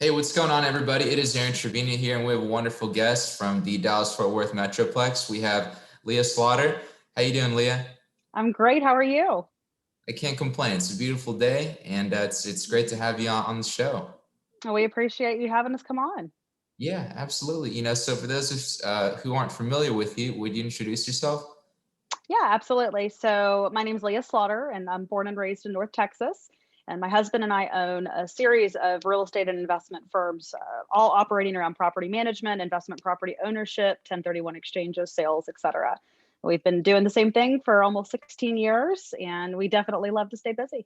Hey, what's going on, everybody? It is Aaron Trevino here, and we have a wonderful guest from the Dallas-Fort Worth Metroplex. We have LSlaughter. How you doing, Leah? I'm great. How are you? I can't complain. It's a beautiful day, and it's great to have you on the show. We appreciate you having us come on. Yeah, absolutely. So for those who aren't familiar with you, would you introduce yourself? Yeah, absolutely. So my name is Leah Slaughter, and I'm born and raised in North Texas. And my husband and I own a series of real estate and investment firms, all operating around property management, investment property ownership, 1031 exchanges, sales, etc. We've been doing the same thing for almost 16 years, and we definitely love to stay busy.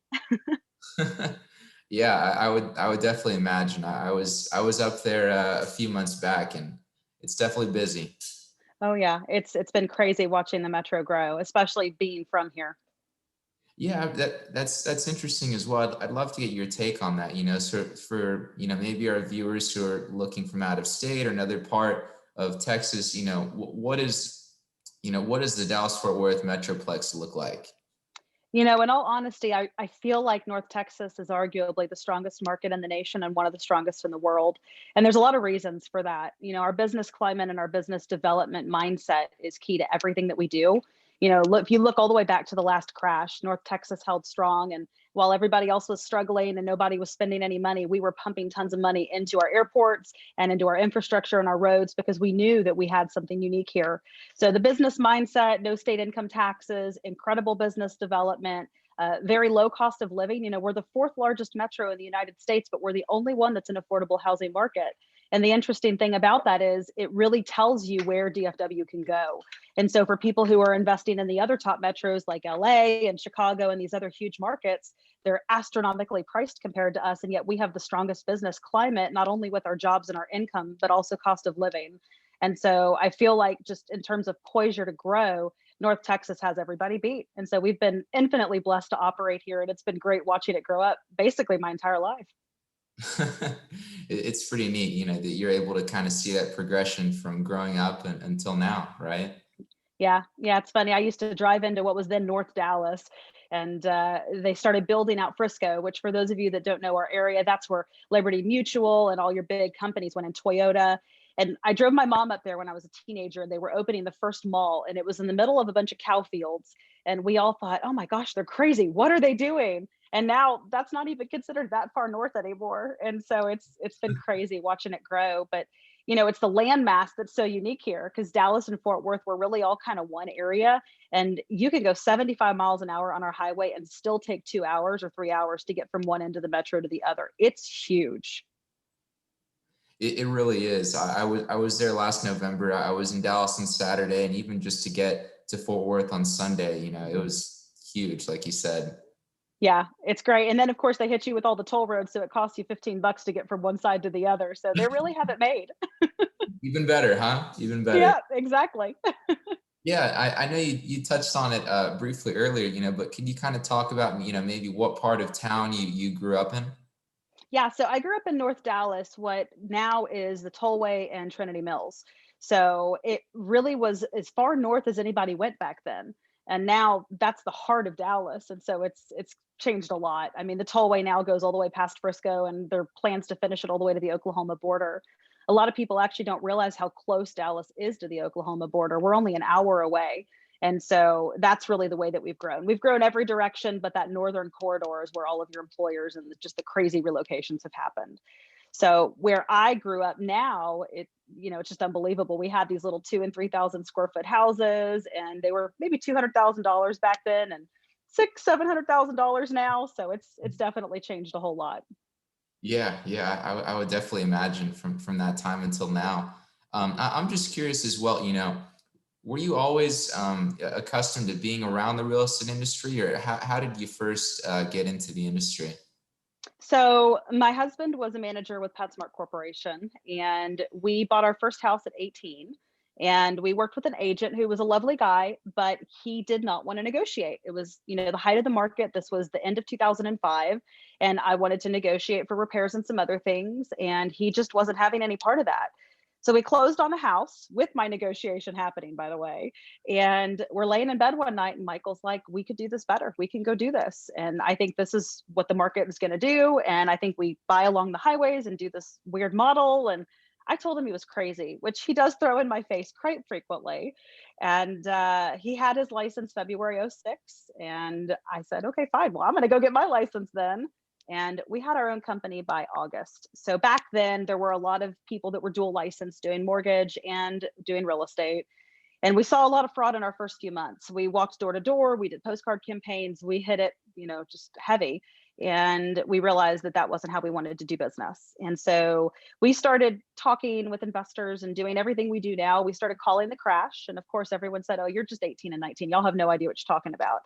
Yeah, I would definitely imagine. I was up there a few months back, and it's definitely busy. Oh yeah, it's been crazy watching the metro grow, especially being from here. Yeah, that's interesting as well. I'd love to get your take on that. So for maybe our viewers who are looking from out of state or another part of Texas, what does the Dallas Fort Worth Metroplex look like? In all honesty, I feel like North Texas is arguably the strongest market in the nation and one of the strongest in the world. And there's a lot of reasons for that. Our business climate and our business development mindset is key to everything that we do. Look, if you look all the way back to the last crash, North Texas held strong. And while everybody else was struggling and nobody was spending any money, we were pumping tons of money into our airports and into our infrastructure and our roads because we knew that we had something unique here. So the business mindset, no state income taxes, incredible business development, very low cost of living. We're the fourth largest metro in the United States, but we're the only one that's an affordable housing market. And the interesting thing about that is it really tells you where DFW can go. And so for people who are investing in the other top metros like LA and Chicago and these other huge markets, they're astronomically priced compared to us. And yet we have the strongest business climate, not only with our jobs and our income, but also cost of living. And so I feel like just in terms of poisure to grow, North Texas has everybody beat. And so we've been infinitely blessed to operate here. And it's been great watching it grow up basically my entire life. It's pretty neat, that you're able to kind of see that progression from growing up until now, right? Yeah, yeah, it's funny. I used to drive into what was then North Dallas, and they started building out Frisco, which for those of you that don't know our area, that's where Liberty Mutual and all your big companies went in, Toyota. And I drove my mom up there when I was a teenager, and they were opening the first mall, and it was in the middle of a bunch of cow fields. And we all thought, oh my gosh, they're crazy. What are they doing? And now that's not even considered that far north anymore. And so it's been crazy watching it grow. But it's the landmass that's so unique here because Dallas and Fort Worth were really all kind of one area. And you can go 75 miles an hour on our highway and still take 2 hours or 3 hours to get from one end of the metro to the other. It's huge. It really is. I was there last November. I was in Dallas on Saturday, and even just to get to Fort Worth on Sunday, it was huge, like you said. Yeah, it's great. And then of course they hit you with all the toll roads. So it costs you $15 to get from one side to the other. So they really have it made. Even better, huh? Even better. Yeah, exactly. Yeah, I know you touched on it briefly earlier, but can you kind of talk about, maybe what part of town you grew up in? Yeah, so I grew up in North Dallas, what now is the Tollway and Trinity Mills. So it really was as far north as anybody went back then. And now that's the heart of Dallas. And so it's changed a lot. I mean, the Tollway now goes all the way past Frisco and there are plans to finish it all the way to the Oklahoma border. A lot of people actually don't realize how close Dallas is to the Oklahoma border. We're only an hour away. And so that's really the way that we've grown. We've grown every direction, but that northern corridor is where all of your employers and just the crazy relocations have happened. So where I grew up now, it's just unbelievable. We had these little 2 and 3,000 square foot houses, and they were maybe $200,000 back then, and $700,000 now. So it's definitely changed a whole lot. Yeah, yeah, I would definitely imagine from that time until now. I'm just curious as well, were you always accustomed to being around the real estate industry, or how did you first get into the industry? So my husband was a manager with PetSmart Corporation, and we bought our first house at 18. And we worked with an agent who was a lovely guy, but he did not want to negotiate. It was, the height of the market. This was the end of 2005, and I wanted to negotiate for repairs and some other things, and he just wasn't having any part of that. So we closed on the house with my negotiation happening, by the way. And we're laying in bed one night, and Michael's like, we could do this better. We can go do this. And I think this is what the market is going to do. And I think we buy along the highways and do this weird model. And I told him he was crazy, which he does throw in my face quite frequently. And he had his license February '06. And I said, okay, fine. Well, I'm going to go get my license then. And we had our own company by August. So back then, there were a lot of people that were dual licensed doing mortgage and doing real estate. And we saw a lot of fraud in our first few months. We walked door to door, we did postcard campaigns, we hit it, just heavy. And we realized that that wasn't how we wanted to do business. And so we started talking with investors and doing everything we do now. We started calling the crash. And of course, everyone said, oh, you're just 18 and 19. Y'all have no idea what you're talking about.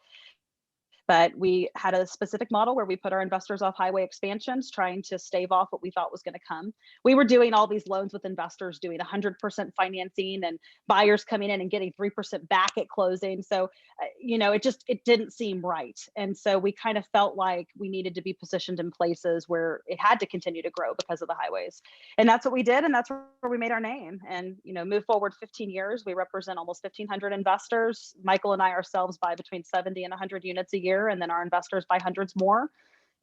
But we had a specific model where we put our investors off highway expansions, trying to stave off what we thought was going to come. We were doing all these loans with investors, doing 100% financing and buyers coming in and getting 3% back at closing. So, it didn't seem right. And so we kind of felt like we needed to be positioned in places where it had to continue to grow because of the highways. And that's what we did. And that's where we made our name. And, move forward 15 years, we represent almost 1,500 investors. Michael and I ourselves buy between 70 and 100 units a year. And then our investors buy hundreds more,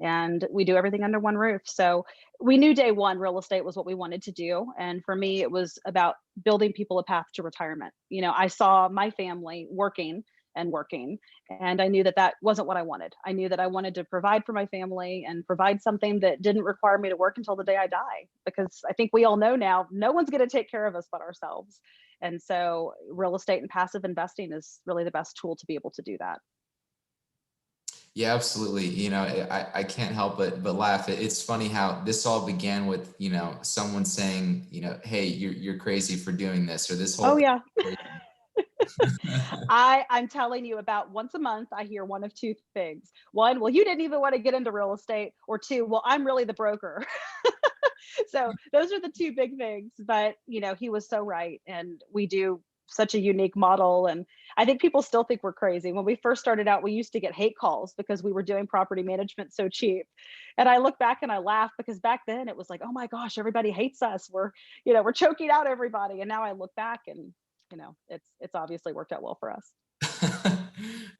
and we do everything under one roof. So we knew day one real estate was what we wanted to do. And for me, it was about building people a path to retirement. I saw my family working and working, and I knew that that wasn't what I wanted. I knew that I wanted to provide for my family and provide something that didn't require me to work until the day I die, because I think we all know now, no one's going to take care of us but ourselves. And so real estate and passive investing is really the best tool to be able to do that. Yeah, absolutely. I can't help but laugh. It's funny how this all began with, someone saying, hey, you're crazy for doing this, or this Oh whole yeah. thing. I'm telling you, about once a month, I hear one of two things. One, well, you didn't even want to get into real estate. Or two, well, I'm really the broker. So those are the two big things. But, he was so right. And we do such a unique model. And I think people still think we're crazy. When we first started out, we used to get hate calls because we were doing property management so cheap. And I look back and I laugh, because back then it was like, oh my gosh, everybody hates us. We're choking out everybody. And now I look back and, it's obviously worked out well for us.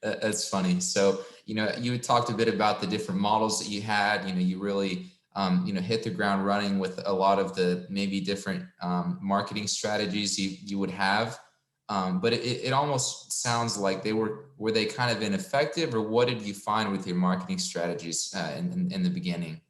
That's funny. So, you had talked a bit about the different models that you had. You really, hit the ground running with a lot of the maybe different marketing strategies you would have. But it almost sounds like were they kind of ineffective, or what did you find with your marketing strategies in the beginning?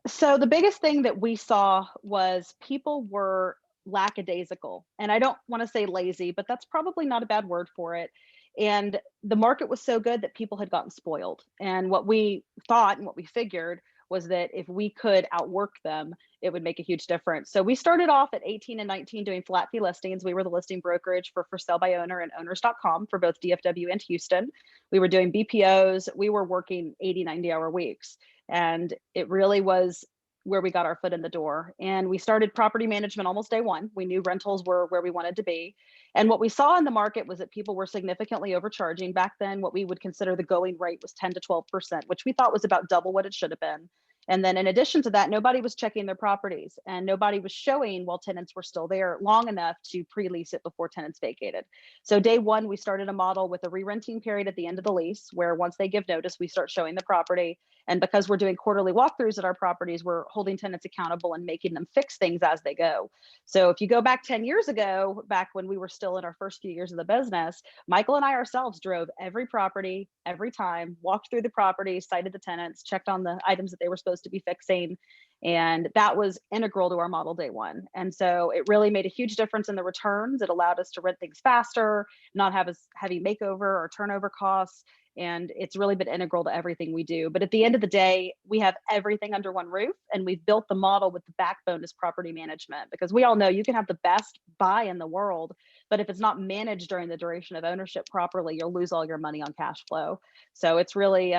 So the biggest thing that we saw was people were lackadaisical. And I don't want to say lazy, but that's probably not a bad word for it. And the market was so good that people had gotten spoiled. And what we thought and what we figured was that if we could outwork them, it would make a huge difference. So we started off at 18 and 19 doing flat fee listings. We were the listing brokerage for sale by owner and owners.com for both DFW and Houston. We were doing BPOs. We were working 80, 90-hour weeks. And it really was where we got our foot in the door. And we started property management almost day one. We knew rentals were where we wanted to be. And what we saw in the market was that people were significantly overcharging. Back then, what we would consider the going rate was 10 to 12%, which we thought was about double what it should have been. And then in addition to that, nobody was checking their properties, and nobody was showing while tenants were still there long enough to pre-lease it before tenants vacated. So day one, we started a model with a re-renting period at the end of the lease, where once they give notice, we start showing the property. And because we're doing quarterly walkthroughs at our properties, we're holding tenants accountable and making them fix things as they go. So if you go back 10 years ago, back when we were still in our first few years of the business, Michael and I ourselves drove every property, every time, walked through the property, cited the tenants, checked on the items that they were supposed to be fixing. And that was integral to our model day one. And so it really made a huge difference in the returns. It allowed us to rent things faster, not have as heavy makeover or turnover costs. And it's really been integral to everything we do. But at the end of the day, we have everything under one roof, and we've built the model with the backbone as property management, because we all know you can have the best buy in the world, but if it's not managed during the duration of ownership properly, you'll lose all your money on cash flow. So it's really,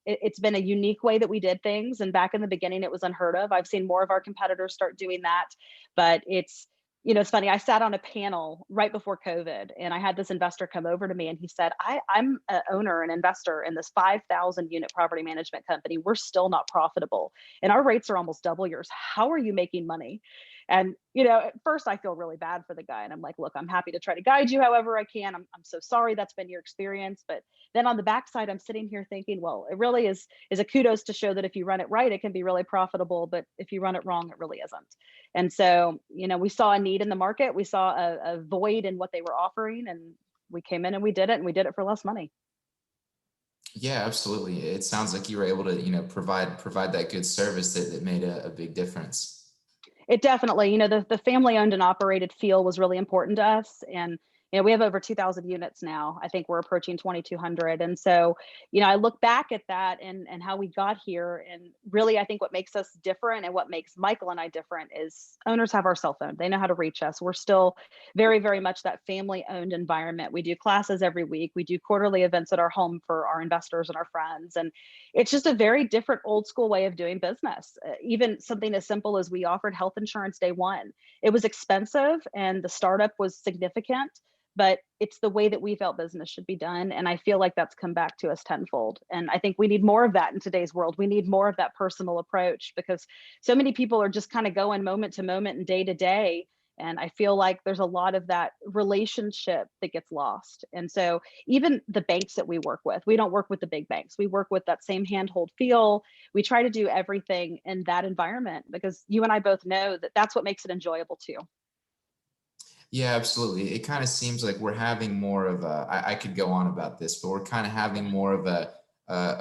it's been a unique way that we did things. And back in the beginning, it was unheard of. I've seen more of our competitors start doing that, but it's funny. I sat on a panel right before COVID, and I had this investor come over to me, and he said, I'm an owner and investor in this 5,000 unit property management company. We're still not profitable, and our rates are almost double yours. How are you making money? And At first I feel really bad for the guy and I'm like, look, I'm happy to try to guide you however I can. I'm so sorry that's been your experience. But then on the backside, I'm sitting here thinking, well, it really is a kudos to show that if you run it right, it can be really profitable. But if you run it wrong, it really isn't. And so, we saw a need in the market. We saw a void in what they were offering, and we came in and we did it, and we did it for less money. Yeah, absolutely. It sounds like you were able to, provide that good service that made a big difference. It definitely, the family owned and operated feel was really important to us. And, we have over 2,000 units now. I think we're approaching 2,200. And so, I look back at that and how we got here. And really, I think what makes us different and what makes Michael and I different is owners have our cell phone. They know how to reach us. We're still very, very much that family owned environment. We do classes every week. We do quarterly events at our home for our investors and our friends. And it's just a very different old school way of doing business. Even something as simple as we offered health insurance day one. It was expensive and the startup was significant, but it's the way that we felt business should be done. And I feel like that's come back to us tenfold. And I think we need more of that in today's world. We need more of that personal approach because so many people are just kind of going moment to moment and day to day. And I feel like there's a lot of that relationship that gets lost. And so even the banks that we work with, we don't work with the big banks. We work with that same handhold feel. We try to do everything in that environment because you and I both know that that's what makes it enjoyable too. Yeah, absolutely. It kind of seems like we're having more of I could go on about this, but we're kind of having more of a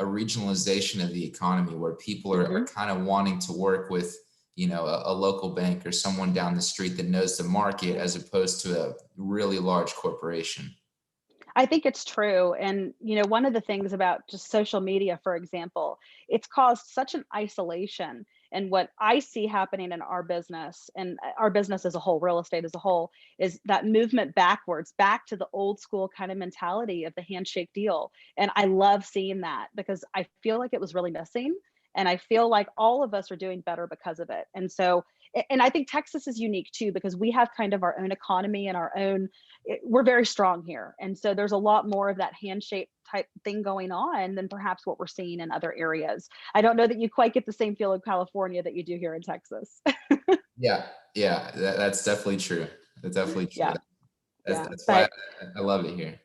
regionalization of the economy where people are Mhm. kind of wanting to work with, a local bank or someone down the street that knows the market as opposed to a really large corporation. I think it's true. And, one of the things about just social media, for example, it's caused such an isolation. And what I see happening in our business and our business as a whole, real estate as a whole, is that movement backwards, back to the old school kind of mentality of the handshake deal. And I love seeing that because I feel like it was really missing. And I feel like all of us are doing better because of it. And so, and I think Texas is unique too, because we have kind of our own economy and our own we're very strong here. And so there's a lot more of that handshake type thing going on than perhaps what we're seeing in other areas. I don't know that you quite get the same feel in California that you do here in Texas. Yeah, yeah, that's definitely true. That's definitely true. Yeah, That's yeah. that's why But I love it here.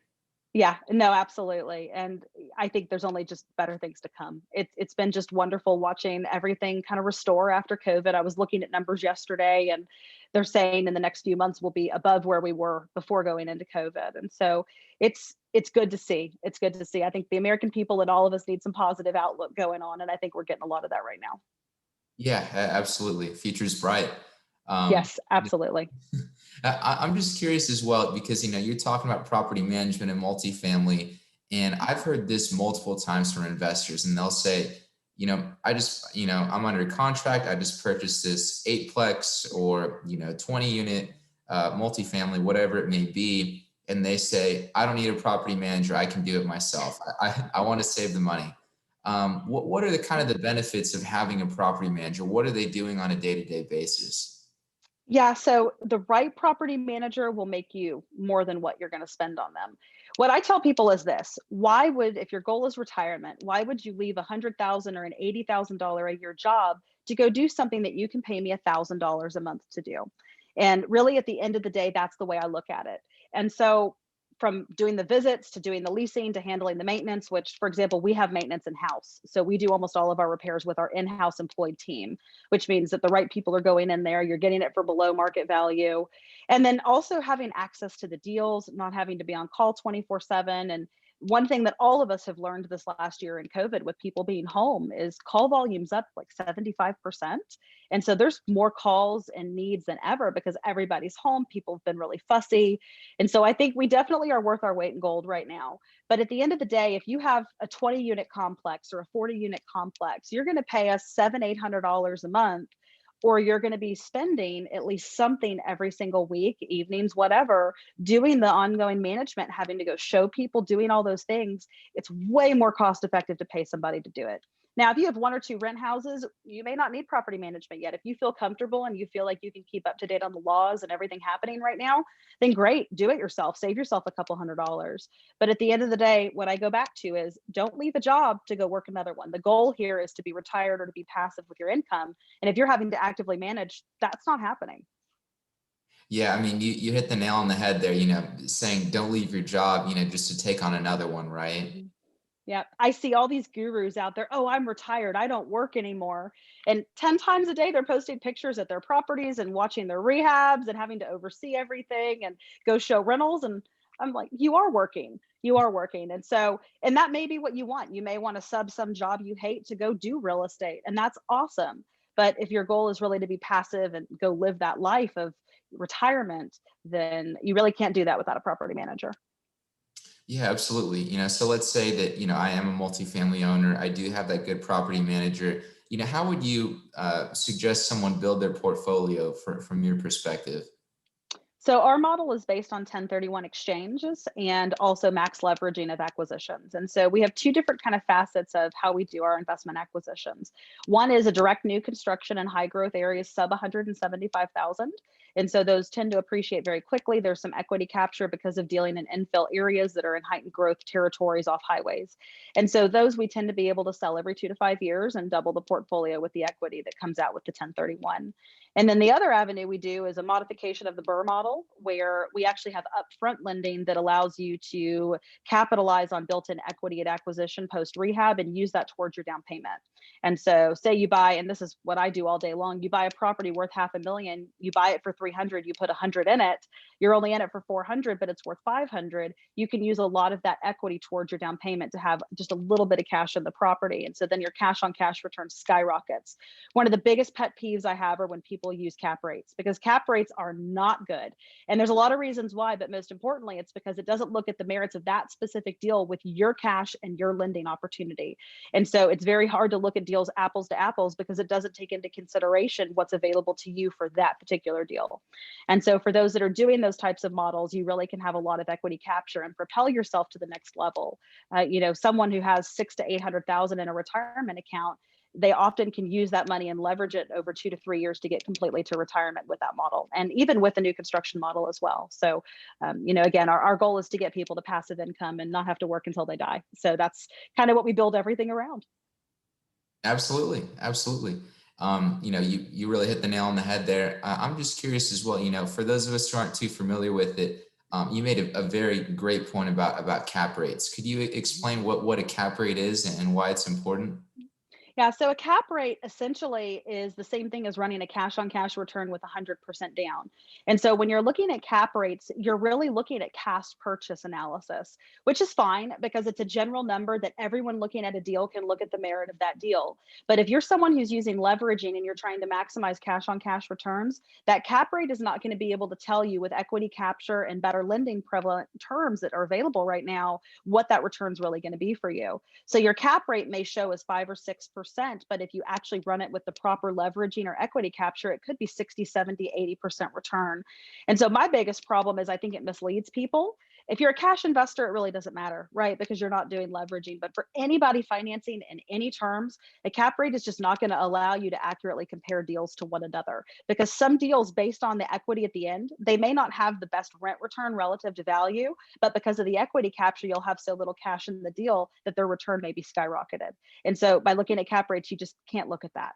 yeah, no, absolutely. And I think there's only just better things to come. It's been just wonderful watching everything kind of restore after COVID. I was looking at numbers yesterday and they're saying in the next few months we'll be above where we were before going into COVID. And so it's good to see. It's good to see. I think the American people and all of us need some positive outlook going on. And I think we're getting a lot of that right now. Yeah, absolutely. Future's bright. Um, Yes, absolutely. I'm just curious as well because you're talking about property management and multifamily, and I've heard this multiple times from investors, and they'll say, I just, I'm under contract. I just purchased this eightplex or 20 unit multifamily, whatever it may be, and they say, I don't need a property manager. I can do it myself. I want to save the money. What are the kind of the benefits of having a property manager? What are they doing on a day-to-day basis? Yeah, so the right property manager will make you more than what you're going to spend on them. What I tell people is this: why would, if your goal is retirement, why would you leave $100,000 or an $80,000 a year job to go do something that you can pay me $1,000 a month to do? And really, at the end of the day, that's the way I look at it. And so, from doing the visits to doing the leasing to handling the maintenance, which, for example, we have maintenance in house. So we do almost all of our repairs with our in house employed team, which means that the right people are going in there. You're getting it for below market value. And then also having access to the deals, not having to be on call 24/7. And one thing that all of us have learned this last year in COVID with people being home is call volumes up like 75%. And so there's more calls and needs than ever because everybody's home. People have been really fussy. And so I think we definitely are worth our weight in gold right now. But at the end of the day, if you have a 20 unit complex or a 40 unit complex, you're going to pay us $700-800 a month, or you're going to be spending at least something every single week, evenings, whatever, doing the ongoing management, having to go show people, doing all those things. It's way more cost effective to pay somebody to do it. Now, if you have one or two rent houses, you may not need property management yet. If you feel comfortable and you feel like you can keep up to date on the laws and everything happening right now, then great, do it yourself, save yourself a couple $100. But at the end of the day, what I go back to is don't leave a job to go work another one. The goal here is to be retired or to be passive with your income. And if you're having to actively manage, that's not happening. Yeah, I mean, you hit the nail on the head there, saying don't leave your job, just to take on another one, right? Mhm. Yeah, I see all these gurus out there. Oh, I'm retired. I don't work anymore. And 10 times a day, they're posting pictures at their properties and watching their rehabs and having to oversee everything and go show rentals. And I'm like, you are working. You are working. And so, and that may be what you want. You may want to sub some job you hate to go do real estate. And that's awesome. But if your goal is really to be passive and go live that life of retirement, then you really can't do that without a property manager. Yeah, absolutely. So let's say that, I am a multifamily owner. I do have that good property manager. How would you suggest someone build their portfolio from your perspective? So our model is based on 1031 exchanges and also max leveraging of acquisitions. And so we have two different kind of facets of how we do our investment acquisitions. One is a direct new construction in high growth areas sub 175,000. And so those tend to appreciate very quickly. There's some equity capture because of dealing in infill areas that are in heightened growth territories off highways. And so those we tend to be able to sell every 2 to 5 years and double the portfolio with the equity that comes out with the 1031. And then the other avenue we do is a modification of the Burr model, where we actually have upfront lending that allows you to capitalize on built-in equity at acquisition post rehab and use that towards your down payment. And so, say you buy, and this is what I do all day long, you buy a property worth 500,000, you buy it for 300, you put 100 in it, you're only in it for 400, but it's worth 500. You can use a lot of that equity towards your down payment to have just a little bit of cash in the property. And so then your cash on cash return skyrockets. One of the biggest pet peeves I have are when people use cap rates, because cap rates are not good. And there's a lot of reasons why, but most importantly, it's because it doesn't look at the merits of that specific deal with your cash and your lending opportunity. And so it's very hard to look at deals apples to apples because it doesn't take into consideration what's available to you for that particular deal. And so for those that are doing those types of models, you really can have a lot of equity capture and propel yourself to the next level. Someone who has 6 to 800,000 in a retirement account, they often can use that money and leverage it over 2 to 3 years to get completely to retirement with that model, and even with the new construction model as well. So, again, our goal is to get people to passive income and not have to work until they die. So that's kind of what we build everything around. Absolutely, absolutely. You really hit the nail on the head there. I'm just curious as well. For those of us who aren't too familiar with it, you made a very great point about cap rates. Could you explain what a cap rate is and why it's important? Yeah, so a cap rate essentially is the same thing as running a cash on cash return with 100% down. And so when you're looking at cap rates, you're really looking at cash purchase analysis, which is fine because it's a general number that everyone looking at a deal can look at the merit of that deal. But if you're someone who's using leveraging and you're trying to maximize cash on cash returns, that cap rate is not going to be able to tell you with equity capture and better lending prevalent terms that are available right now what that return is really going to be for you. So your cap rate may show as 5 or 6%, but if you actually run it with the proper leveraging or equity capture, it could be 60, 70, 80% return. And so my biggest problem is I think it misleads people. If you're a cash investor, it really doesn't matter, right? Because you're not doing leveraging. But for anybody financing in any terms, a cap rate is just not going to allow you to accurately compare deals to one another. Because some deals, based on the equity at the end, they may not have the best rent return relative to value, but because of the equity capture, you'll have so little cash in the deal that their return may be skyrocketed. And so by looking at cap rates, you just can't look at that.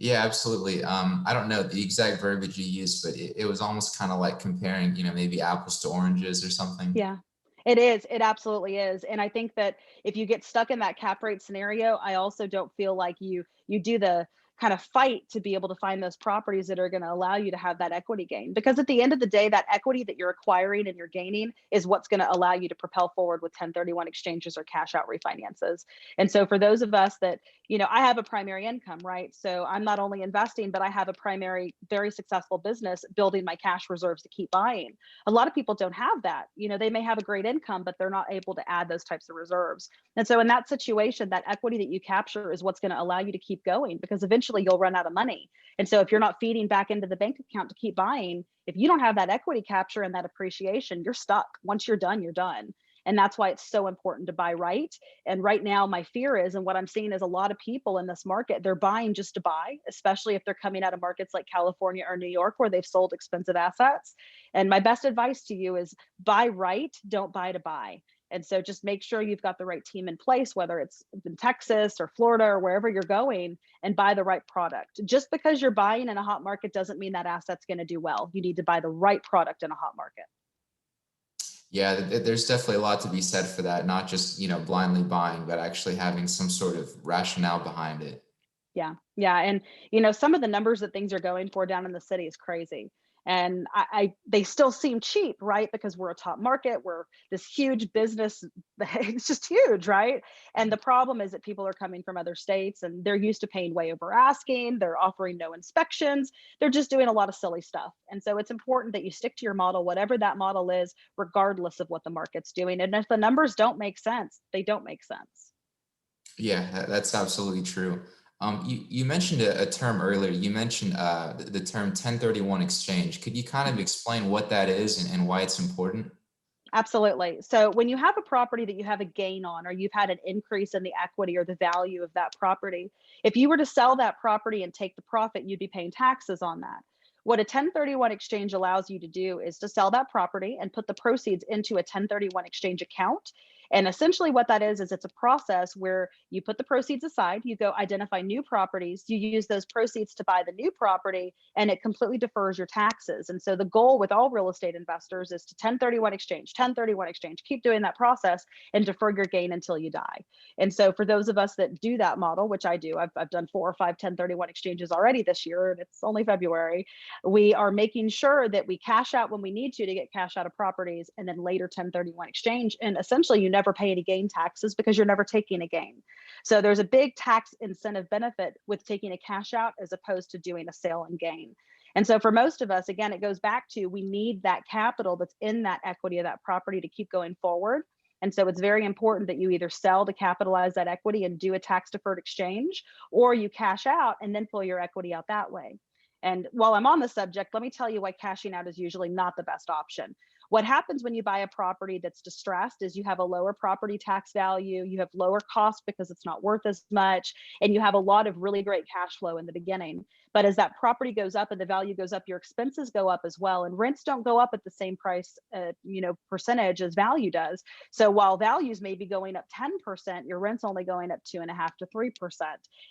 Yeah, absolutely. I don't know the exact verbiage you used, but it was almost kind of like comparing, maybe apples to oranges or something. Yeah. It is. It absolutely is. And I think that if you get stuck in that cap rate scenario, I also don't feel like you do the kind of fight to be able to find those properties that are going to allow you to have that equity gain. Because at the end of the day, that equity that you're acquiring and you're gaining is what's going to allow you to propel forward with 1031 exchanges or cash out refinances. And so for those of us that, I have a primary income, right? So I'm not only investing, but I have a primary, very successful business building my cash reserves to keep buying. A lot of people don't have that. They may have a great income, but they're not able to add those types of reserves. And so in that situation, that equity that you capture is what's going to allow you to keep going, because eventually you'll run out of money. And so if you're not feeding back into the bank account to keep buying, if you don't have that equity capture and that appreciation, you're stuck. Once you're done, you're done. And that's why it's so important to buy right. And right now, my fear is, and what I'm seeing is a lot of people in this market, they're buying just to buy, especially if they're coming out of markets like California or New York, where they've sold expensive assets. And my best advice to you is buy right, don't buy to buy. And so just make sure you've got the right team in place, whether it's in Texas or Florida or wherever you're going, and buy the right product. Just because you're buying in a hot market doesn't mean that asset's going to do well. You need to buy the right product in a hot market. Yeah, there's definitely a lot to be said for that, not just, blindly buying, but actually having some sort of rationale behind it. Yeah. Yeah. And, some of the numbers that things are going for down in the city is crazy. And they still seem cheap, right? Because we're a top market, we're this huge business. It's just huge, right? And the problem is that people are coming from other states and they're used to paying way over asking. They're offering no inspections. They're just doing a lot of silly stuff. And so it's important that you stick to your model, whatever that model is, regardless of what the market's doing. And if the numbers don't make sense, they don't make sense. Yeah, that's absolutely true. You mentioned a term earlier. You mentioned the term 1031 exchange. Could you kind of explain what that is and why it's important? Absolutely. So when you have a property that you have a gain on, or you've had an increase in the equity or the value of that property, if you were to sell that property and take the profit, you'd be paying taxes on that. What a 1031 exchange allows you to do is to sell that property and put the proceeds into a 1031 exchange account. And essentially, what that is it's a process where you put the proceeds aside, you go identify new properties, you use those proceeds to buy the new property, and it completely defers your taxes. And so the goal with all real estate investors is to 1031 exchange, 1031 exchange, keep doing that process and defer your gain until you die. And so for those of us that do that model, which I do, I've done 4 or 5 1031 exchanges already this year, and it's only February. We are making sure that we cash out when we need to get cash out of properties, and then later 1031 exchange. And essentially, you never pay any gain taxes because you're never taking a gain. So there's a big tax incentive benefit with taking a cash out as opposed to doing a sale and gain. And so for most of us, again, it goes back to we need that capital that's in that equity of that property to keep going forward. And so it's very important that you either sell to capitalize that equity and do a tax deferred exchange, or you cash out and then pull your equity out that way. And while I'm on the subject, let me tell you why cashing out is usually not the best option. What happens when you buy a property that's distressed is you have a lower property tax value, you have lower cost because it's not worth as much, and you have a lot of really great cash flow in the beginning. But as that property goes up and the value goes up, your expenses go up as well, and rents don't go up at the same price, percentage as value does. So while values may be going up 10%, your rent's only going up 2.5 to 3%.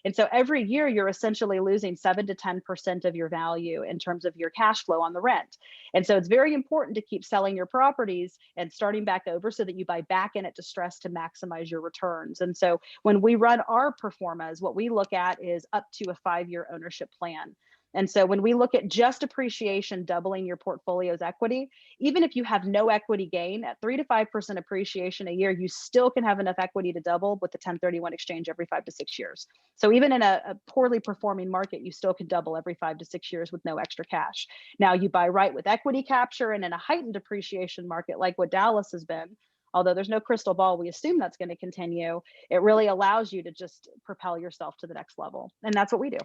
And so every year you're essentially losing 7 to 10% of your value in terms of your cash flow on the rent. And so it's very important to keep selling your properties and starting back over so that you buy back in at distress to maximize your returns. And so when we run our performas, what we look at is up to a 5-year ownership plan. And so when we look at just appreciation doubling your portfolio's equity, even if you have no equity gain at 3 to 5% appreciation a year, you still can have enough equity to double with the 1031 exchange every 5 to 6 years. So even in a poorly performing market, you still could double every 5 to 6 years with no extra cash. Now you buy right with equity capture, and in a heightened appreciation market like what Dallas has been, although there's no crystal ball, we assume that's going to continue. It really allows you to just propel yourself to the next level. And that's what we do.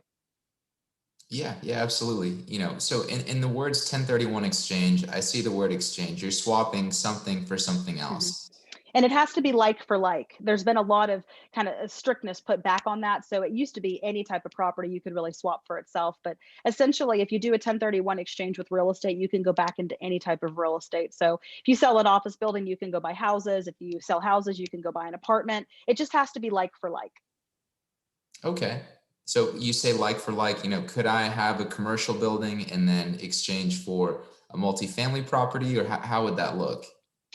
Yeah, yeah, absolutely. So in the words 1031 exchange, I see the word exchange. You're swapping something for something Mhm. else. And it has to be like for like. There's been a lot of kind of strictness put back on that. So it used to be any type of property you could really swap for itself. But essentially, if you do a 1031 exchange with real estate, you can go back into any type of real estate. So if you sell an office building, you can go buy houses. If you sell houses, you can go buy an apartment. It just has to be like for like. Okay. So you say like for like, could I have a commercial building and then exchange for a multifamily property, or how would that look?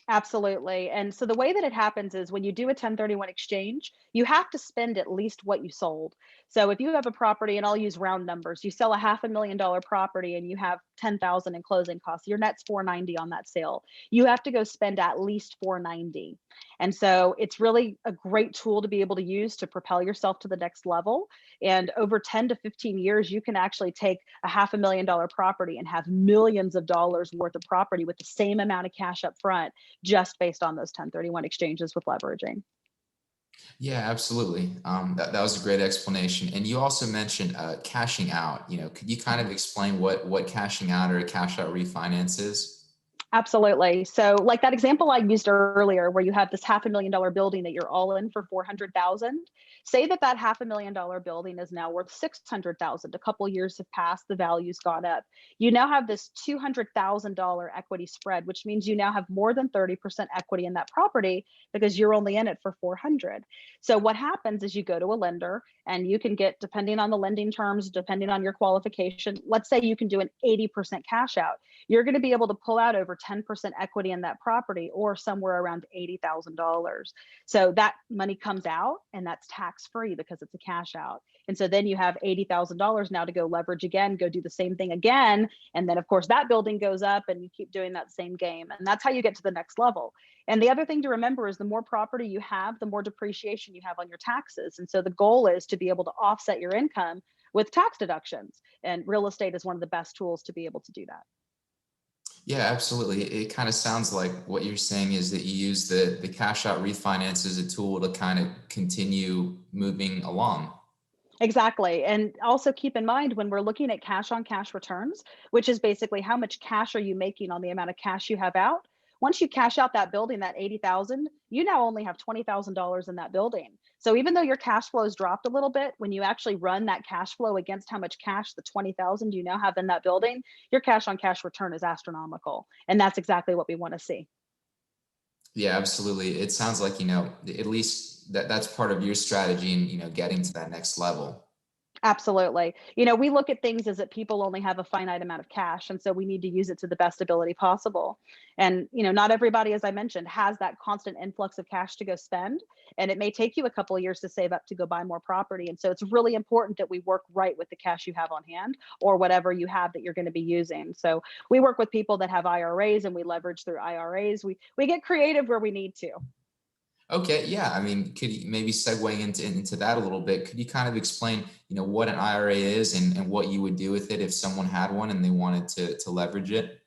Absolutely. And so the way that it happens is when you do a 1031 exchange, you have to spend at least what you sold. So if you have a property, and I'll use round numbers, you sell a $500,000 property and you have 10,000 in closing costs, your net's 490 on that sale. You have to go spend at least 490. And so it's really a great tool to be able to use to propel yourself to the next level. And over 10 to 15 years, you can actually take a $500,000 property and have millions of dollars worth of property with the same amount of cash up front, just based on those 1031 exchanges with leveraging. Yeah, absolutely. That was a great explanation. And you also mentioned cashing out. Could you kind of Mhm. explain what cashing out or a cash out refinance is? Absolutely. So, like that example I used earlier, where you have this $500,000 building that you're all in for 400,000. Say that that $500,000 building is now worth 600,000. A couple years have passed, the value's gone up. You now have this $200,000 equity spread, which means you now have more than 30% equity in that property because you're only in it for 400. So, what happens is you go to a lender and you can get, depending on the lending terms, depending on your qualification, let's say you can do an 80% cash out. You're going to be able to pull out over 10% equity in that property, or somewhere around $80,000. So that money comes out and that's tax free because it's a cash out. And so then you have $80,000 now to go leverage again, go do the same thing again. And then, of course, that building goes up and you keep doing that same game. And that's how you get to the next level. And the other thing to remember is the more property you have, the more depreciation you have on your taxes. And so the goal is to be able to offset your income with tax deductions. And real estate is one of the best tools to be able to do that. Yeah, absolutely. It kind of sounds like what you're saying is that you use the cash out refinance as a tool to kind of continue moving along. Exactly. And also keep in mind when we're looking at cash on cash returns, which is basically how much cash are you making on the amount of cash you have out. Once you cash out that building, that 80,000, you now only have $20,000 in that building. So even though your cash flow has dropped a little bit, when you actually run that cash flow against how much cash, the 20,000 you now have in that building, your cash on cash return is astronomical. And that's exactly what we want to see. Yeah, absolutely. It sounds like, at least that's part of your strategy in, getting to that next level. Absolutely. We look at things as that people only have a finite amount of cash. And so we need to use it to the best ability possible. And, not everybody, as I mentioned, has that constant influx of cash to go spend. And it may take you a couple of years to save up to go buy more property. And so it's really important that we work right with the cash you have on hand or whatever you have that you're going to be using. So we work with people that have IRAs and we leverage through IRAs. We get creative where we need to. Okay, yeah. I mean, could you maybe segueing into that a little bit? Could you kind of explain, what an IRA is and what you would do with it if someone had one and they wanted to leverage it?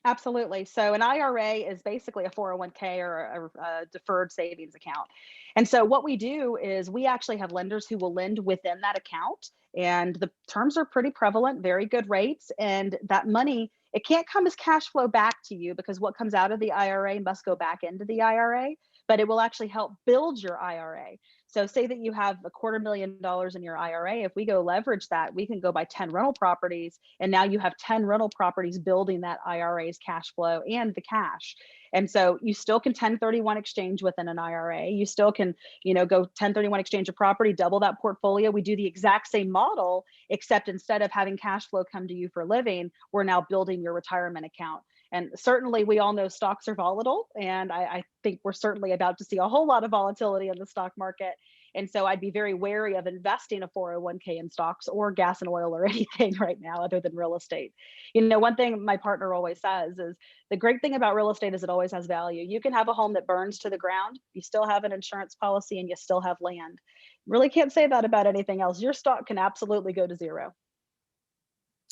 Absolutely. So an IRA is basically a 401k or a deferred savings account. And so what we do is we actually have lenders who will lend within that account. And the terms are pretty prevalent, very good rates. And that money, it can't come as cash flow back to you because what comes out of the IRA must go back into the IRA, but it will actually help build your IRA. So say that you have $250,000 in your IRA. If we go leverage that, we can go buy 10 rental properties. And now you have 10 rental properties building that IRA's cash flow and the cash. And so you still can 1031 exchange within an IRA. You still can, go 1031 exchange a property, double that portfolio. We do the exact same model, except instead of having cash flow come to you for living, we're now building your retirement account. And certainly, we all know stocks are volatile. And I think we're certainly about to see a whole lot of volatility in the stock market. And so I'd be very wary of investing a 401k in stocks or gas and oil or anything right now other than real estate. One thing my partner always says is the great thing about real estate is it always has value. You can have a home that burns to the ground, you still have an insurance policy, and you still have land. Really can't say that about anything else. Your stock can absolutely go to zero.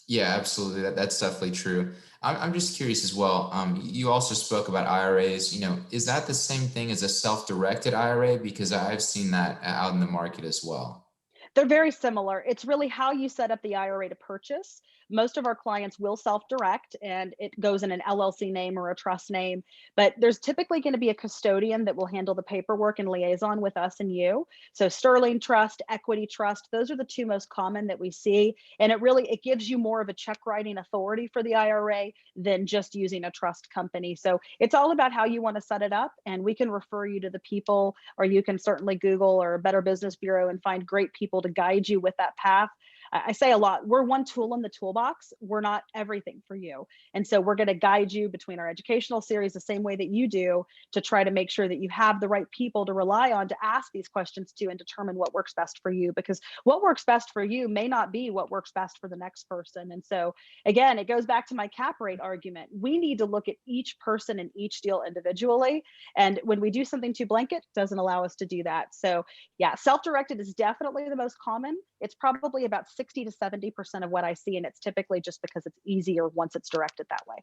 Yeah, absolutely. That's definitely true. I'm just curious as well. You also spoke about IRAs. Is that the same thing as a self-directed IRA? Because I've seen that out in the market as well. They're very similar. It's really how you set up the IRA to purchase. Most of our clients will self-direct and it goes in an LLC name or a trust name, but there's typically going to be a custodian that will handle the paperwork and liaison with us and you. So Sterling Trust, Equity Trust, those are the two most common that we see. And it gives you more of a check writing authority for the IRA than just using a trust company. So it's all about how you want to set it up, and we can refer you to the people, or you can certainly Google or Better Business Bureau and find great people to guide you with that path. I say a lot, we're one tool in the toolbox. We're not everything for you. And so we're going to guide you between our educational series the same way that you do, to try to make sure that you have the right people to rely on to ask these questions to and determine what works best for you, because what works best for you may not be what works best for the next person. And so again, it goes back to my cap rate argument. We need to look at each person and each deal individually. And when we do something too blanket, it doesn't allow us to do that. So yeah, self-directed is definitely the most common. It's probably about 60 to 70% of what I see. And it's typically just because it's easier once it's directed that way.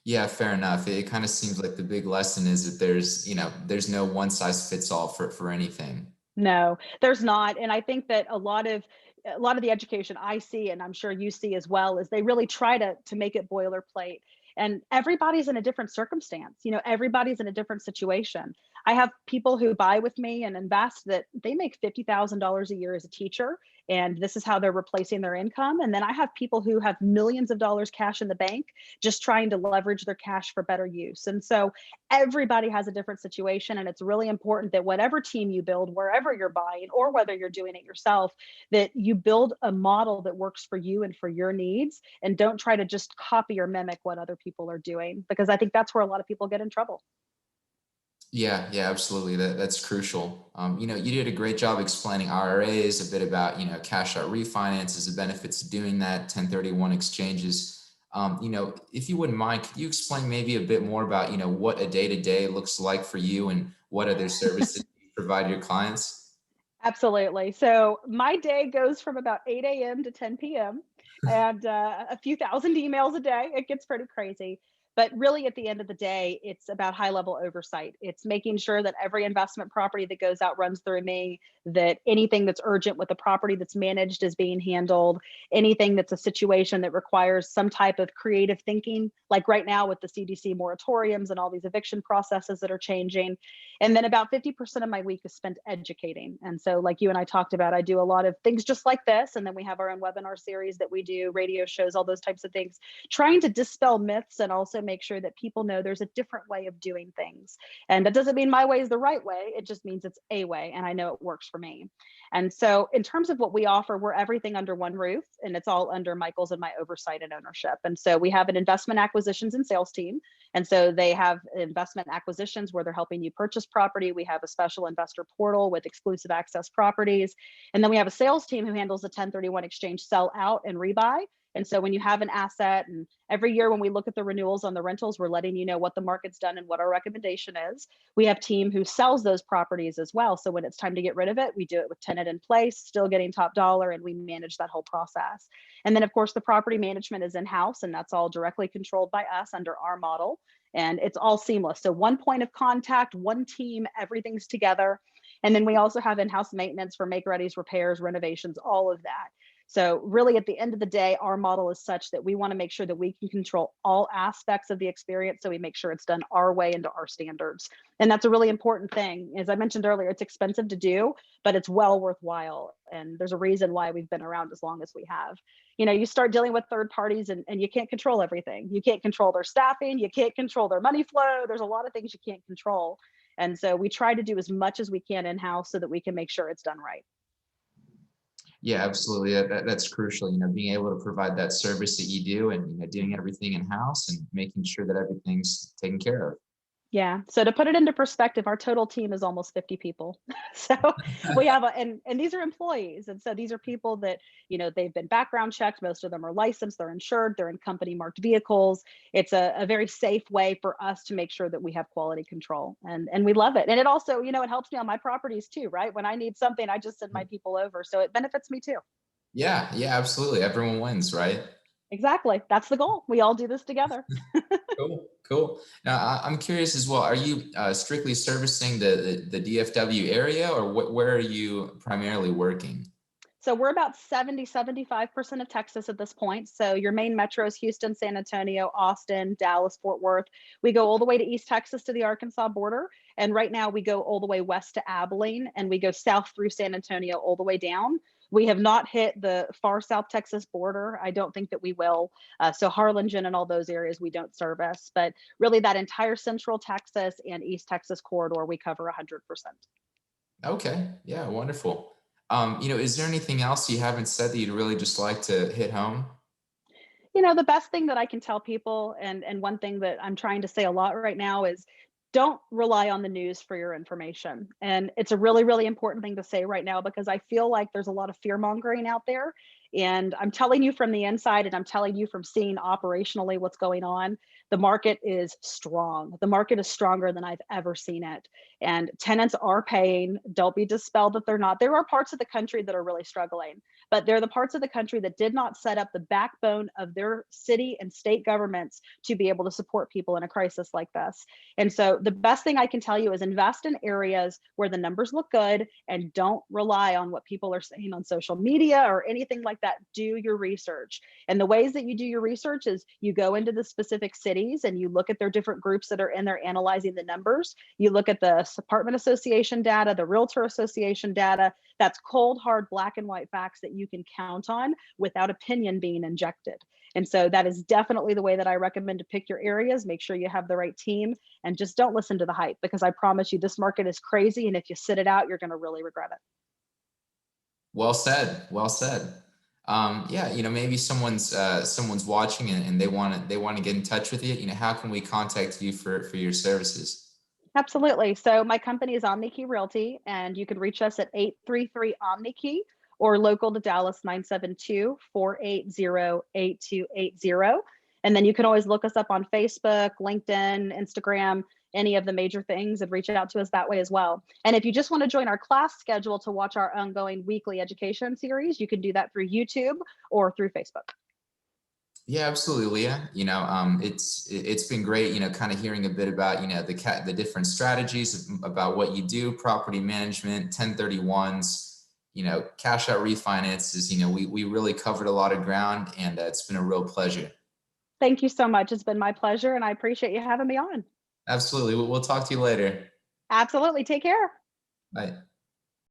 Yeah, fair enough. It kind of seems like the big lesson is that there's no one size fits all for anything. No, there's not. And I think that a lot of the education I see, and I'm sure you see as well, is they really try to make it boilerplate. And everybody's in a different circumstance. Everybody's in a different situation. I have people who buy with me and invest that they make $50,000 a year as a teacher, and this is how they're replacing their income. And then I have people who have millions of dollars cash in the bank, just trying to leverage their cash for better use. And so everybody has a different situation. And it's really important that whatever team you build, wherever you're buying, or whether you're doing it yourself, that you build a model that works for you and for your needs, and don't try to just copy or mimic what other people are doing, because I think that's where a lot of people get in trouble. Yeah, yeah, absolutely. That's crucial. You did a great job explaining IRAs, a bit about, cash out refinances, the benefits of doing that, 1031 exchanges. If you wouldn't mind, could you explain maybe a bit more about, what a day-to-day looks like for you and what other services you provide your clients? Absolutely. So my day goes from about 8 a.m. to 10 p.m. and a few thousand emails a day. It gets pretty crazy. But really, at the end of the day, it's about high level oversight. It's making sure that every investment property that goes out runs through me, that anything that's urgent with the property that's managed is being handled, anything that's a situation that requires some type of creative thinking, like right now with the CDC moratoriums and all these eviction processes that are changing. And then about 50% of my week is spent educating. And so, like you and I talked about, I do a lot of things just like this. And then we have our own webinar series that we do, radio shows, all those types of things, trying to dispel myths and also make sure that people know there's a different way of doing things. And that doesn't mean my way is the right way. It just means it's a way. And I know it works for me. And so, in terms of what we offer, we're everything under one roof, and it's all under Michael's and my oversight and ownership. And so, we have an investment acquisitions and sales team. And so, they have investment acquisitions where they're helping you purchase property. We have a special investor portal with exclusive access properties. And then we have a sales team who handles the 1031 exchange, sell out, and rebuy. And so when you have an asset, and every year when we look at the renewals on the rentals, we're letting you know what the market's done and what our recommendation is. We have team who sells those properties as well. So when it's time to get rid of it, we do it with tenant in place, still getting top dollar, and we manage that whole process. And then of course the property management is in-house, and that's all directly controlled by us under our model. And it's all seamless. So one point of contact, one team, everything's together. And then we also have in-house maintenance for make-readies, repairs, renovations, all of that. So really at the end of the day, our model is such that we want to make sure that we can control all aspects of the experience. So we make sure it's done our way and to our standards. And that's a really important thing. As I mentioned earlier, it's expensive to do, but it's well worthwhile. And there's a reason why we've been around as long as we have. You start dealing with third parties, and you can't control everything. You can't control their staffing. You can't control their money flow. There's a lot of things you can't control. And so we try to do as much as we can in-house so that we can make sure it's done right. Yeah, absolutely. That's crucial, being able to provide that service that you do and, doing everything in house and making sure that everything's taken care of. Yeah. So to put it into perspective, our total team is almost 50 people. So we have and these are employees. And so these are people that, they've been background checked. Most of them are licensed, they're insured, they're in company marked vehicles. It's a very safe way for us to make sure that we have quality control. And we love it. And it also, it helps me on my properties too, right? When I need something, I just send my people over. So it benefits me too. Yeah, yeah, absolutely. Everyone wins, right? Exactly. That's the goal. We all do this together. Cool, cool. Now, I'm curious as well. Are you strictly servicing the DFW area, or where are you primarily working? So we're about 75% of Texas at this point. So your main metros, Houston, San Antonio, Austin, Dallas, Fort Worth. We go all the way to East Texas to the Arkansas border. And right now we go all the way west to Abilene, and we go south through San Antonio all the way down. We have not hit the far South Texas border. I don't think that we will. So Harlingen and all those areas we don't service, but really that entire Central Texas and East Texas corridor, we cover 100%. Okay, yeah, wonderful. Is there anything else you haven't said that you'd really just like to hit home? The best thing that I can tell people, and one thing that I'm trying to say a lot right now, is don't rely on the news for your information. And it's a really, really important thing to say right now, because I feel like there's a lot of fear mongering out there. And I'm telling you from the inside, and I'm telling you from seeing operationally what's going on. The market is strong. The market is stronger than I've ever seen it. And tenants are paying. Don't be dispelled that they're not. There are parts of the country that are really struggling, but they're the parts of the country that did not set up the backbone of their city and state governments to be able to support people in a crisis like this. And so the best thing I can tell you is invest in areas where the numbers look good, and don't rely on what people are saying on social media or anything like that, do your research. And the ways that you do your research is you go into the specific cities and you look at their different groups that are in there analyzing the numbers. You look at the apartment association data, the realtor association data. That's cold, hard, black and white facts that you can count on without opinion being injected. And so that is definitely the way that I recommend to pick your areas. Make sure you have the right team and just don't listen to the hype, because I promise you this market is crazy. And if you sit it out, you're going to really regret it. Well said. Well said. Yeah, maybe someone's watching and they want to get in touch with you. How can we contact you for your services? Absolutely. So my company is OmniKey Realty, and you can reach us at 833 OmniKey, or local to Dallas 972-480-8280. And then you can always look us up on Facebook, LinkedIn, Instagram, any of the major things, and reach out to us that way as well. And if you just want to join our class schedule to watch our ongoing weekly education series, you can do that through YouTube or through Facebook. Yeah, absolutely, Leah. It's been great, kind of hearing a bit about, the different strategies about what you do, property management, 1031s, cash out refinances. We really covered a lot of ground, and it's been a real pleasure. Thank you so much. It's been my pleasure, and I appreciate you having me on. Absolutely. We'll talk to you later. Absolutely. Take care. Bye.